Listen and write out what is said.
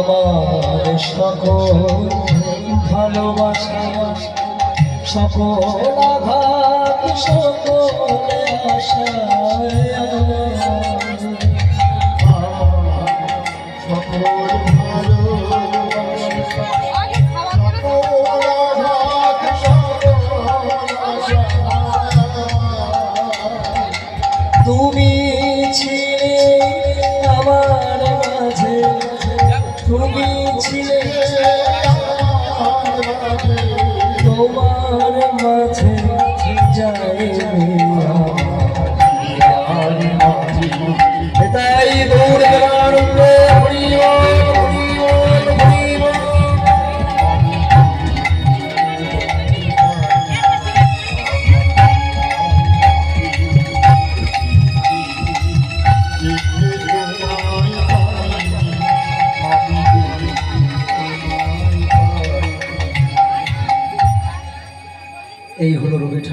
আমার সকল ভালোবাসা, সকল আঘাত, সকল আশা, তুমি ছিলে আমার মাঝে, তুমি ছিলে তোমার মাঝে যাই তাই দৌড়ে এই হলো রবি ঠাকুর।